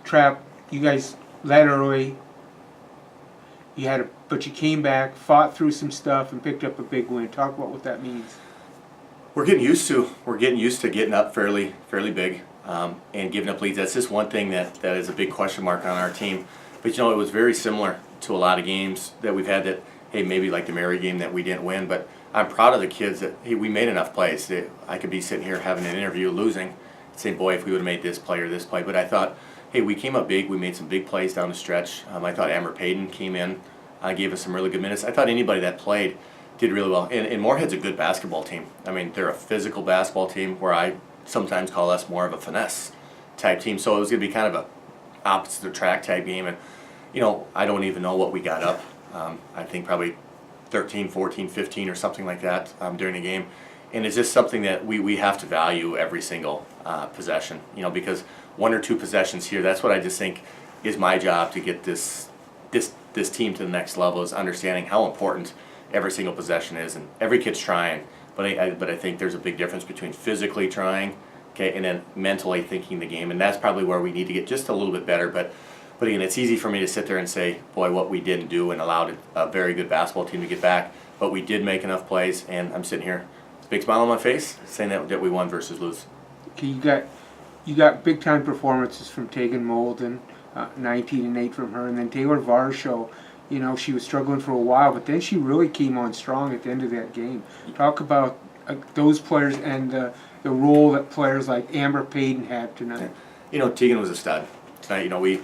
Trap, you guys led early. But you came back, fought through some stuff, and picked up a big win. Talk about what that means. We're getting used to getting up fairly big and giving up leads. That's just one thing that is a big question mark on our team. But it was very similar to a lot of games that we've had that, hey, maybe like the Mary game that we didn't win. But I'm proud of the kids that, hey, we made enough plays. I could be sitting here having an interview losing, saying, boy, if we would have made this play or this play. But I thought, hey, we came up big. We made some big plays down the stretch. I thought Amber Payton came in, gave us some really good minutes. I thought anybody that played did really well. And Moorhead's a good basketball team. I mean, they're a physical basketball team where I sometimes call us more of a finesse type team. So it was going to be kind of a opposite of track type game. And, I don't even know what we got up. I think probably 13, 14, 15 or something like that during the game. And it's just something that we have to value every single possession, because one or two possessions here, that's what I just think is my job to get this team to the next level, is understanding how important every single possession is. And every kid's trying, but I think there's a big difference between physically trying, okay, and then mentally thinking the game. And that's probably where we need to get just a little bit better. But again, it's easy for me to sit there and say, boy, what we didn't do, and allowed a very good basketball team to get back. But we did make enough plays, and I'm sitting here, big smile on my face, saying that we won versus lose. Okay, you got big time performances from Tegan Molden, 19-8 from her, and then Taylor Varsho. She was struggling for a while, but then she really came on strong at the end of that game. Talk about those players and the role that players like Amber Payton had tonight. Tegan was a stud tonight. We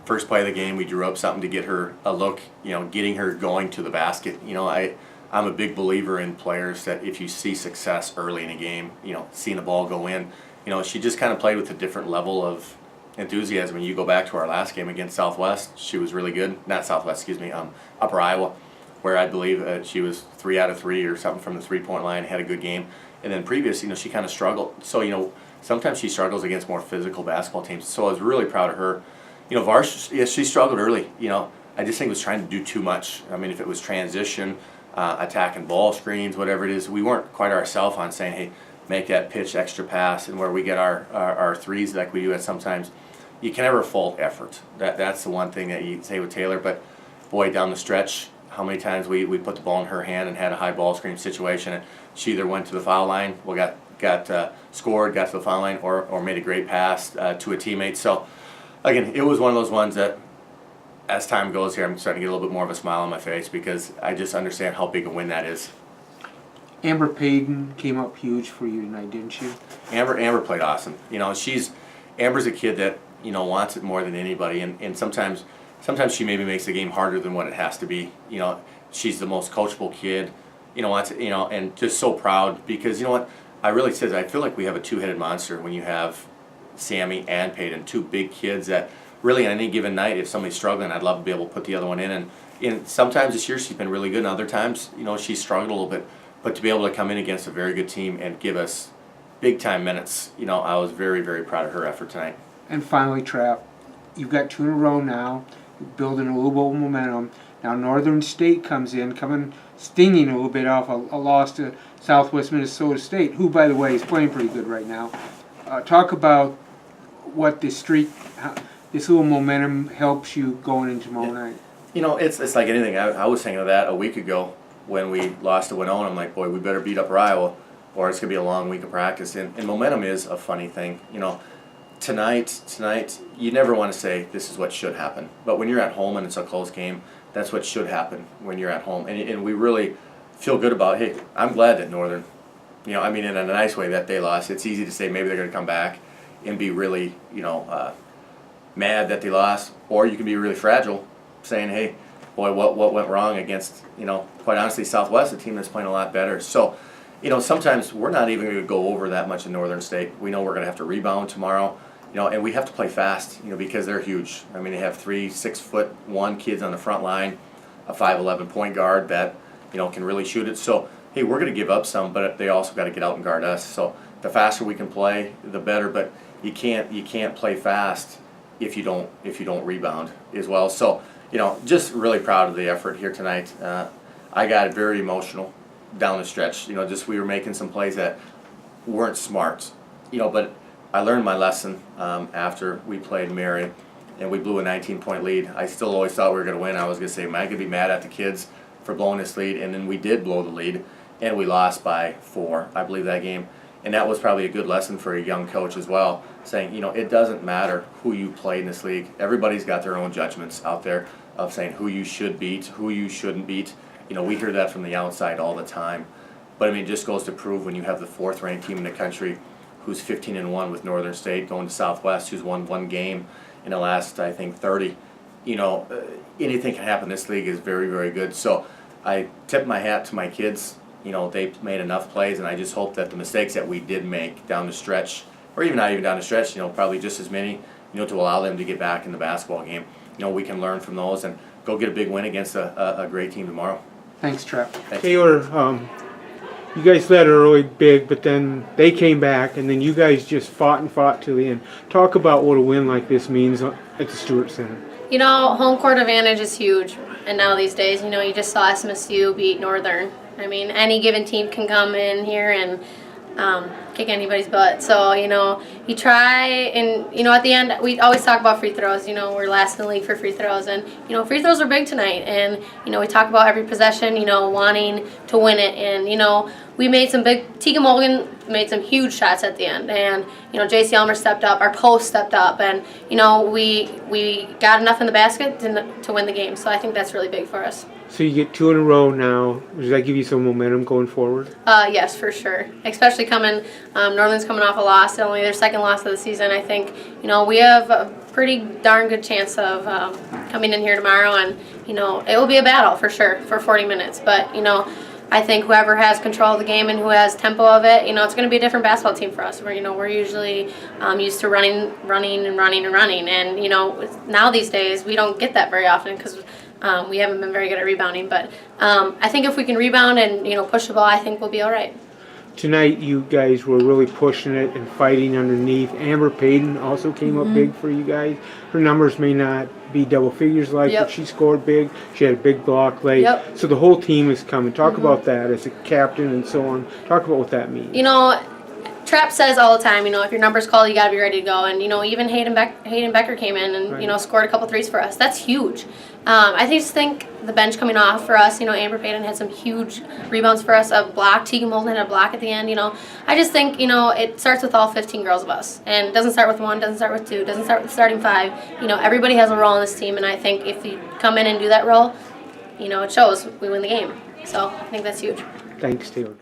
first play of the game, we drew up something to get her a look, getting her going to the basket. I'm a big believer in players that if you see success early in a game, seeing the ball go in, she just kind of played with a different level of enthusiasm. When you go back to our last game against Southwest, she was really good. Not Southwest, excuse me, Upper Iowa, where I believe she was 3 out of 3 or something from the three-point line, had a good game. And then previous, she kind of struggled. So, sometimes she struggles against more physical basketball teams. So I was really proud of her. Varsh, yes, she struggled early. I just think was trying to do too much. I mean, if it was transition, attacking ball screens, whatever it is, we weren't quite ourselves on saying, hey, make that pitch extra pass, and where we get our threes like we do at sometimes. You can never fault effort. That's the one thing that you say with Taylor. But boy, down the stretch, how many times we put the ball in her hand and had a high ball screen situation, and she either went to the foul line, got scored, got to the foul line, or made a great pass to a teammate. So again, it was one of those ones that, as time goes here, I'm starting to get a little bit more of a smile on my face, because I just understand how big a win that is. Amber Payton came up huge for you tonight, didn't she? Amber played awesome. Amber's a kid that wants it more than anybody, and sometimes she maybe makes the game harder than what it has to be. She's the most coachable kid. And just so proud, because I really said, I feel like we have a two-headed monster when you have Sammy and Payton, two big kids that really on any given night, if somebody's struggling, I'd love to be able to put the other one in. And sometimes this year she's been really good, and other times, she's struggled a little bit. But to be able to come in against a very good team and give us big-time minutes, I was very, very proud of her effort tonight. And finally, Trap, you've got 2 in a row now, building a little bit of momentum. Now Northern State comes in, stinging a little bit off a loss to Southwest Minnesota State, who, by the way, is playing pretty good right now. Talk about what this streak, this little momentum helps you going into tomorrow night. It's like anything. I was thinking of that a week ago when we lost to Winona. I'm like, boy, we better beat Upper Iowa, or it's going to be a long week of practice. And momentum is a funny thing. Tonight, you never want to say this is what should happen. But when you're at home and it's a close game, that's what should happen when you're at home. And we really feel good about, hey, I'm glad that Northern, in a nice way that they lost. It's easy to say maybe they're going to come back and be really, mad that they lost. Or you can be really fragile, saying, hey, boy, what went wrong against, quite honestly, Southwest, a team that's playing a lot better. So, sometimes we're not even going to go over that much in Northern State. We know we're going to have to rebound tomorrow. And we have to play fast, because they're huge. I mean, they have 3 6'1" kids on the front line, a 5'11" point guard that, can really shoot it. So, hey, we're going to give up some, but they also got to get out and guard us. So, the faster we can play, the better. But you can't play fast if you don't rebound as well. So, just really proud of the effort here tonight. I got very emotional down the stretch. We were making some plays that weren't smart. But I learned my lesson after we played Mary, and we blew a 19-point lead. I still always thought we were going to win. I was going to say, am I going to be mad at the kids for blowing this lead? And then we did blow the lead, and we lost by 4, I believe, that game. And that was probably a good lesson for a young coach as well, saying, it doesn't matter who you play in this league. Everybody's got their own judgments out there of saying who you should beat, who you shouldn't beat. We hear that from the outside all the time. But, it just goes to prove when you have the 4th-ranked team in the country who's 15-1 with Northern State going to Southwest, who's won 1 game in the last, I think, 30. Anything can happen. This league is very, very good. So I tip my hat to my kids. They made enough plays, and I just hope that the mistakes that we did make down the stretch, or even not even down the stretch, probably just as many, to allow them to get back in the basketball game. We can learn from those and go get a big win against a great team tomorrow. Thanks, Trap. Thanks. Taylor, you guys led early big, but then they came back, and then you guys just fought to the end. Talk about what a win like this means at the Stewart Center. Home court advantage is huge, and now these days, you just saw SMSU beat Northern. Any given team can come in here and kick anybody's butt. So, you try, and, at the end, we always talk about free throws. We're last in the league for free throws, and, free throws were big tonight. And, we talk about every possession, wanting to win it. And, we made some big, Tegan Mulligan made some huge shots at the end. And, J.C. Elmer stepped up, our post stepped up, and, we got enough in the basket to win the game. So I think that's really big for us. So you get 2 in a row now. Does that give you some momentum going forward? Yes, for sure. Especially Northern's coming off a loss, only their 2nd loss of the season. I think, we have a pretty darn good chance of coming in here tomorrow, and, it will be a battle for sure for 40 minutes. But, I think whoever has control of the game and who has tempo of it, it's going to be a different basketball team for us. We're usually used to running. And, now these days we don't get that very often because we haven't been very good at rebounding. But I think if we can rebound and, push the ball, I think we'll be all right. Tonight you guys were really pushing it and fighting underneath. Amber Payton also came up big for you guys. Her numbers may not be double figures but she scored big. She had a big block late. So the whole team is coming. Talk about that as a captain and so on. Talk about what that means. Trap says all the time, if your number's called, you got to be ready to go. And, even Hayden Becker came in and, scored a couple threes for us. That's huge. I just think the bench coming off for us, Amber Payton had some huge rebounds for us, a block. Tegan Molden had a block at the end, I just think, it starts with all 15 girls of us. And it doesn't start with 1, doesn't start with 2, doesn't start with the starting 5. Everybody has a role in this team, and I think if you come in and do that role, it shows we win the game. So I think that's huge. Thanks, Taylor.